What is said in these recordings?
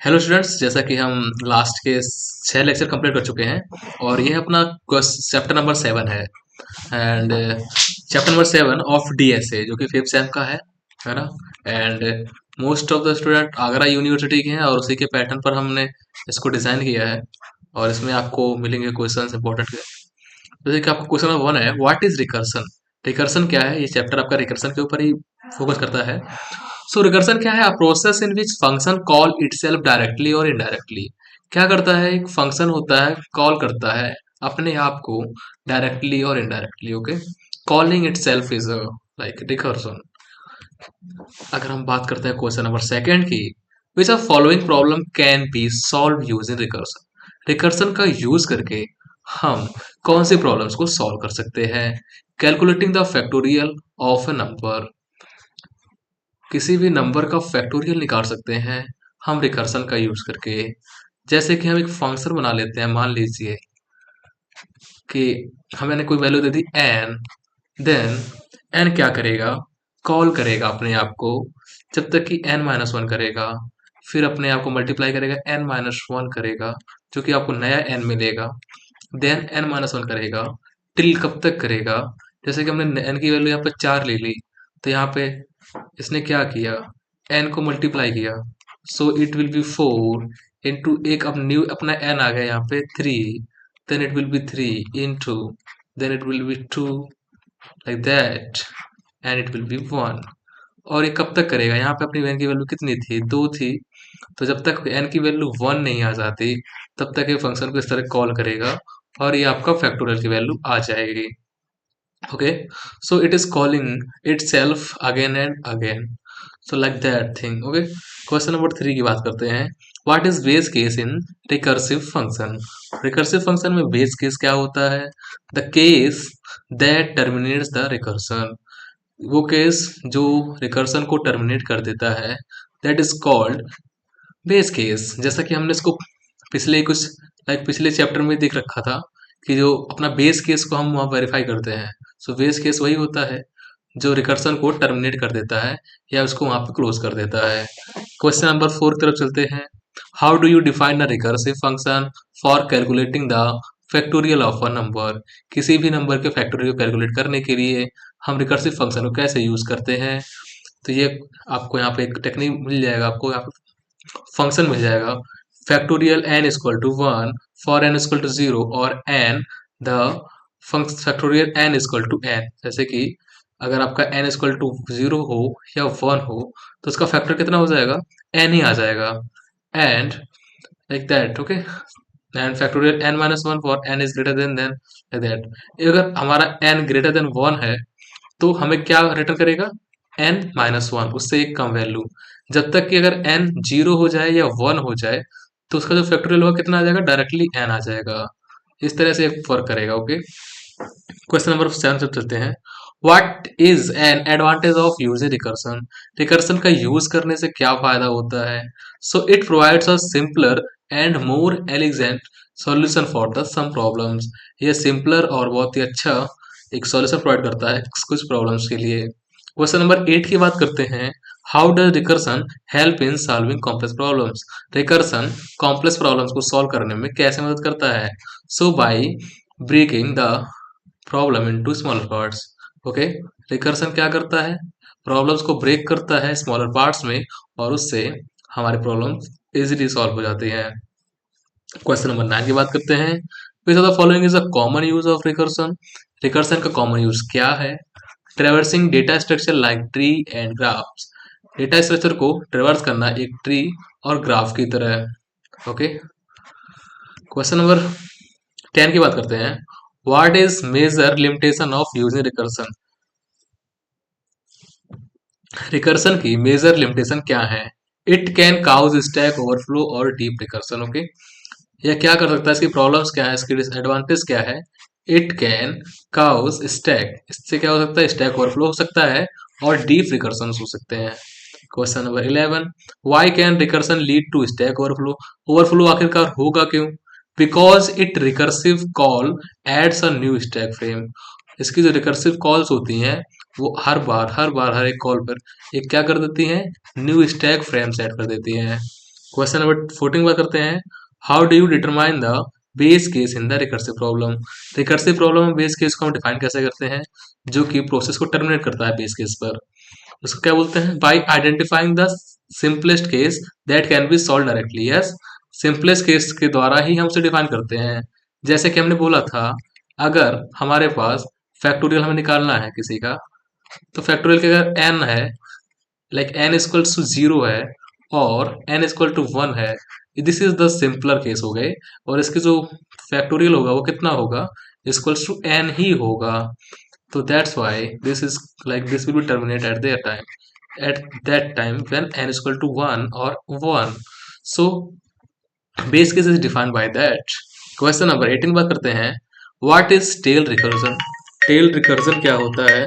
Hello students, जैसा कि हम लास्ट के 6 लेक्चर कंप्लीट कर चुके हैं और ये अपना चैप्टर नंबर 7 है। And chapter number 7 of DSA जो कि 5th सेम का है ना। And most of the student Agra university के हैं और उसी के पैटर्न पर हमने इसको डिज़ाइन किया है और इसमें आपको मिलेंगे क्वेश्चन इंपॉर्टेंट के। जैसे कि आपका क्वेश्चन नंबर 1 है, व्हाट इज रिकर्सन। रिकर्सन क्या है? ये चैप्टर आपका रिकर्सन के ऊपर ही फोकस करता है। सो रिकर्सन क्या है? A process in which function call itself directly और इनडायरेक्टली। क्या करता है? एक फंक्शन होता है, कॉल करता है अपने आप को डायरेक्टली और indirectly. Okay, calling itself is like recursion. अगर हम बात करते हैं क्वेश्चन नंबर सेकंड की, which of following problem can be solve using recursion. Recursion का यूज करके हम कौन सी प्रॉब्लम्स को सॉल्व कर सकते हैं? Calculating the factorial of A number. किसी भी नंबर का फैक्टोरियल निकाल सकते हैं हम रिकर्सन का यूज करके। जैसे कि हम एक फंक्शन बना लेते हैं, मान लीजिए कि हमें कोई वैल्यू दे दी n, देन n क्या करेगा? कॉल करेगा अपने आप को जब तक कि n-1 करेगा, फिर अपने आप को मल्टीप्लाई करेगा, n-1 करेगा जो कि आपको नया n मिलेगा, देन n-1 करेगा, टिल कब तक करेगा? जैसे कि हमने n की वैल्यू यहाँ पे 4 ले ली, तो यहाँ पे इसने क्या किया? n को मल्टीप्लाई किया, so it will be 4 into एक अब न्यू अपना n आ गया यहाँ पे 3, then it will be 3 into, then it will be 2, like that, and it will be 1। और ये कब तक करेगा? यहाँ पे अपनी n की वैल्यू कितनी थी? 2 थी। तो जब तक n की वैल्यू 1 नहीं आ जाती तब तक ये फंक्शन को इस तरह कॉल करेगा और ये आपका फैक्टोरियल की वैल्यू आ जाएगी। Okay, so it is calling it self again and again, so like that thing. Okay, question number 3 की बात करते हैं। What is base case in recursive function. Recursive function में बेस केस क्या होता है? The case that terminates the recursion. वो case जो रिकर्सन को टर्मिनेट कर देता है, that is called base case. जैसा कि हमने इसको पिछले चैप्टर में देख रखा था कि जो अपना बेस केस को हम वहाँ वेरीफाई करते हैं। सो बेस केस वही होता है जो रिकर्सन को टर्मिनेट कर देता है या उसको वहाँ पे क्लोज कर देता है। क्वेश्चन नंबर 4 की तरफ चलते हैं। How do you define a recursive function for calculating the factorial of a number. किसी भी नंबर के फैक्टोरियल को कैलकुलेट करने के लिए हम रिकर्सिव फंक्शन को कैसे यूज करते हैं? तो ये आपको यहाँ पे एक टेक्निक मिल जाएगा, आपको यहाँ पे फंक्शन मिल जाएगा, factorial n equal to 1 for n equal to 0 और n the factorial n equal to n। जैसे कि अगर आपका n इक्वल टू 0 हो या 1 हो तो उसका फैक्टर कितना हो जाएगा? n ही आ जाएगा। And like that. Okay, and factorial n-1 for n is greater than like that. अगर हमारा n ग्रेटर देन 1 है तो हमें क्या रिटर्न करेगा? n-1, उससे एक कम वैल्यू। जब तक कि अगर n 0 हो जाए या 1 हो जाए तो उसका जो फैक्टोरियल होगा कितना आ जाएगा? डायरेक्टली n आ जाएगा। इस तरह से वर्क करेगा। ओके, क्वेश्चन नंबर 7 से चलते हैं। What is an advantage of using recursion. Recursion का यूज करने से क्या फायदा होता है? So it provides a simpler and more elegant solution for the some problems. ये सिंपलर और बहुत ही अच्छा एक सॉल्यूशन प्रोवाइड करता है कुछ प्रॉब्लम्स के लिए। क्वेश्चन नंबर 8 की बात करते हैं। How does recursion help in solving complex problems. Recursion complex problems को सॉल्व करने में कैसे मदद करता है? So by breaking the problem into smaller parts. Okay, recursion क्या करता है? प्रॉब्लम्स को ब्रेक करता है स्मॉलर पार्ट्स में और उससे हमारे प्रॉब्लम्स इजीली सॉल्व हो जाते हैं। क्वेश्चन नंबर 9 की बात करते हैं। Which of the following is a common use of recursion. Recursion का कॉमन यूज क्या है? Traversing data structure like tree and graphs. Data structure को ट्रेवर्स करना एक ट्री और ग्राफ की तरह है। ओके, क्वेश्चन नंबर 10 की बात करते हैं। What is major limitation of using recursion. Recursion की मेजर लिमिटेशन क्या है? It can cause stack overflow और डीप रिकर्सन। ओके, यह क्या कर सकता है? इसकी प्रॉब्लम्स क्या है, इसकी डिसएडवांटेज क्या है? इट कैन काउज स्टैक, इससे क्या हो सकता है? स्टैक ओवरफ्लो हो सकता है और डीप रिकर्सन हो सकते हैं। Question number 11। Why can recursion lead to stack overflow. Overflow आखिरकार होगा क्यों? Because it recursive call adds a new stack frame. इसकी जो रिकर्सिव कॉल्स होती हैं वो हर एक कॉल पर एक क्या कर देती हैं? न्यू स्टैक फ्रेम सेट कर देती हैं। क्वेश्चन नंबर 14 बात करते हैं, how do you determine the base case in the recursive problem. Recursive problem में बेस केस को हम डिफाइन कैसे करते हैं, जो कि प्रोसेस को टर्मिनेट करता है बेस केस पर। उसको क्या बोलते हैं, bye identifying the simplest case that can be solve directly. Yes, simplest case के द्वारा ही हम उसे डिफाइन करते हैं। जैसे कि हमने बोला था, अगर हमारे पास फैक्टोरियल हमें निकालना है किसी का, तो फैक्टोरियल के अगर n है, लाइक n इक्वल टू 0 है और n इक्वल टू 1 है, this is the simpler case हो गए। और इसके जो फैक्टोरियल होगा वो कितना होगा, इक्वल्स टू n ही होगा। तो that's why this is like this will be terminate at that time when n equal to 1 और 1। So base case is defined by that. Question number 18 बात करते हैं, what is tail recursion. Tail recursion क्या होता है।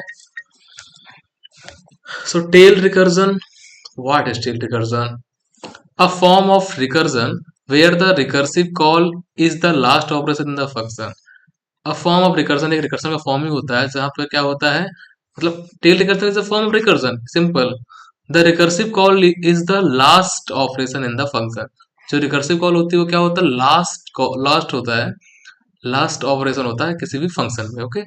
So tail recursion, what is tail recursion? A form of recursion where the recursive call is the last operation in the function. A form of recursion एक recursion का form ही होता है जहाँ पर क्या होता है, मतलब tail recursion is a form of recursion, simple. The recursive call is the last operation in the function. जो recursive call होती है वो क्या होता है, लास्ट होता है, लास्ट ऑपरेशन होता है किसी भी फंक्शन में। ओके,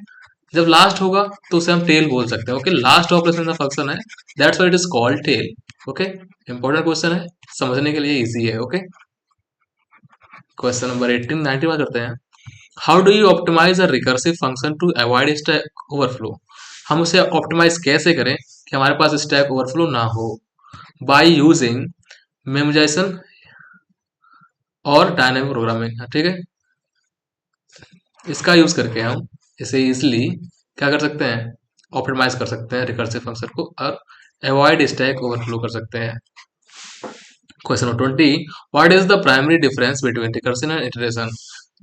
जब लास्ट होगा तो उसे हम टेल बोल सकते हैं। ओके, लास्ट ऑपरेशन का फंक्शन है, that's why it is called tail. Okay, important question है, समझने के लिए इजी है। ओके, क्वेश्चन नंबर 18 19 बात करते हैं, how do you optimize a recursive function to avoid stack overflow. हम उसे ऑप्टिमाइज कैसे करें कि हमारे पास स्टैक ओवरफ्लो ना हो, बाय यूजिंग मेमोराइजेशन और डायनेमिक प्रोग्रामिंग। ठीक है, इसका यूज करके हम इसे इजिली क्या कर सकते हैं, ऑप्टिमाइज कर सकते हैं रिकर्सिव फंक्शन को और अवॉइड स्टैक ओवरफ्लो कर सकते हैं। Question number 20, what is the primary difference between recursion and iteration.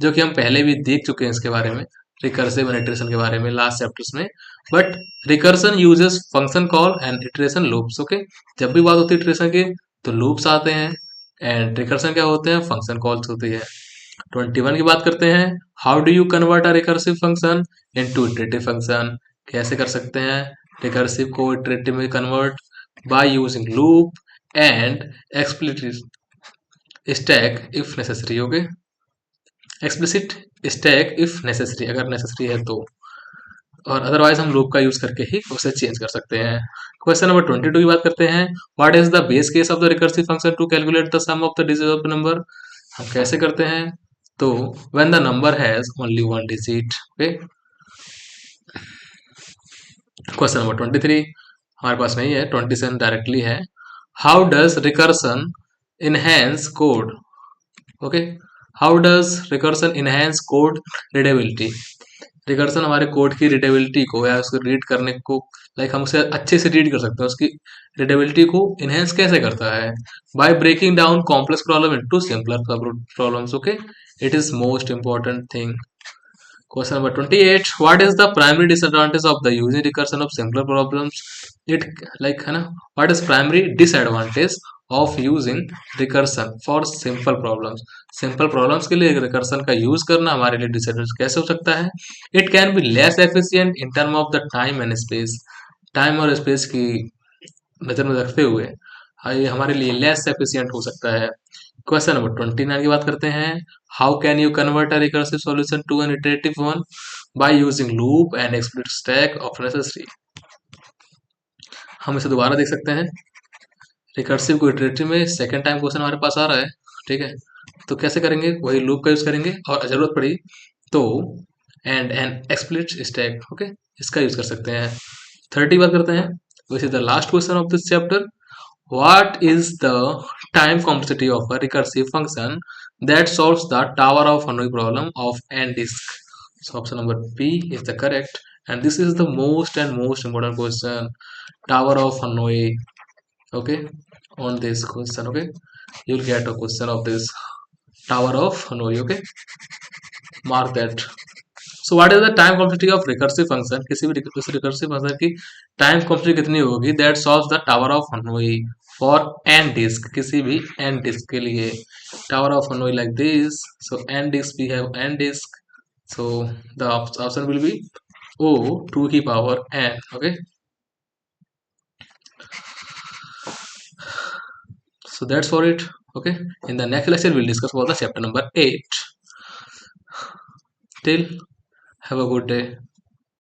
जो कि हम पहले भी देख चुके हैं इसके बारे में, रिकर्सिव एंड इटरेशन के बारे में लास्ट चैप्टर्स में। But recursion uses function call and iteration loops. Okay, जब भी बात होती है इटरेशन की तो लूप्स आते हैं, एंड रिकर्सन क्या होते हैं, फंक्शन कॉल्स होती है। 21 की बात करते हैं, how do you convert a recursive function into iterative function. कैसे कर सकते हैं रिकर्सिव को इटरेटिव में convert, bye using loop and explicit stack if necessary. Okay, explicit stack if necessary, अगर नेसेसरी है तो, और अदरवाइज हम लूप का यूज करके ही उसे चेंज कर सकते हैं। क्वेश्चन नंबर 22 की बात करते हैं, what is the base case of the recursive function to calculate the sum of the digit of the number. हम कैसे करते हैं, तो when the number has only one digit. Okay, question number 23 हमारे पास नहीं है, 27 डायरेक्टली है, how does recursion enhance code. Okay, how does recursion enhance code readability. Recursion हमारे कोड की रीडेबिलिटी को या उसको रीड करने को, लाइक हम उसे अच्छे से रीड कर सकते हैं, उसकी रीडेबिलिटी को इनहेंस कैसे करता है, by breaking down complex problem into simpler problems. Okay, it is most important thing. Question number 28, what is the primary disadvantage of the using recursion of simpler problems. It like है ना, what is primary disadvantage of using recursion for simple problems. Simple problems के लिए recursion का use करना हमारे लिए disadvantage कैसे हो सकता है, it can be less efficient in term of the time and space. Time और स्पेस की नजर में रखते हुए ये हमारे लिए लेस एफिशिएंट हो सकता है। क्वेश्चन नंबर 29 की बात करते हैं, how can you convert a recursive solution to an iterative one, by using loop and explicit stack of necessary. हम इसे दोबारा देख सकते हैं, रिकर्सिव को इटरेटिव में सेकंड टाइम क्वेश्चन हमारे पास आ रहा है। ठीक है, तो कैसे करेंगे, वही लूप का यूज करेंगे और जरूरत पड़ी तो एंड एक्सप्लिसिट स्टैक। ओके, इसका यूज कर सकते हैं। 30 बात करते हैं, which is the last question of this chapter, what is the time complexity of a recursive function that solves the Tower of Hanoi problem of n disk? So option number B is the correct, and this is the most and most important question, Tower of Hanoi. Okay, on this question, okay, you'll get a question of this Tower of Hanoi. Okay, mark that. So what is the time complexity of recursive function, किसी भी recursive function की time complexity कितनी होगी, that solves the tower of Hanoi for n disc, किसी भी n disc के लिए tower of Hanoi like this. So n disc we have n disc, so the option will be O two की power n. Okay, so that's for it. Okay, in the next lecture we'll discuss about the chapter number 8. Till have a good day.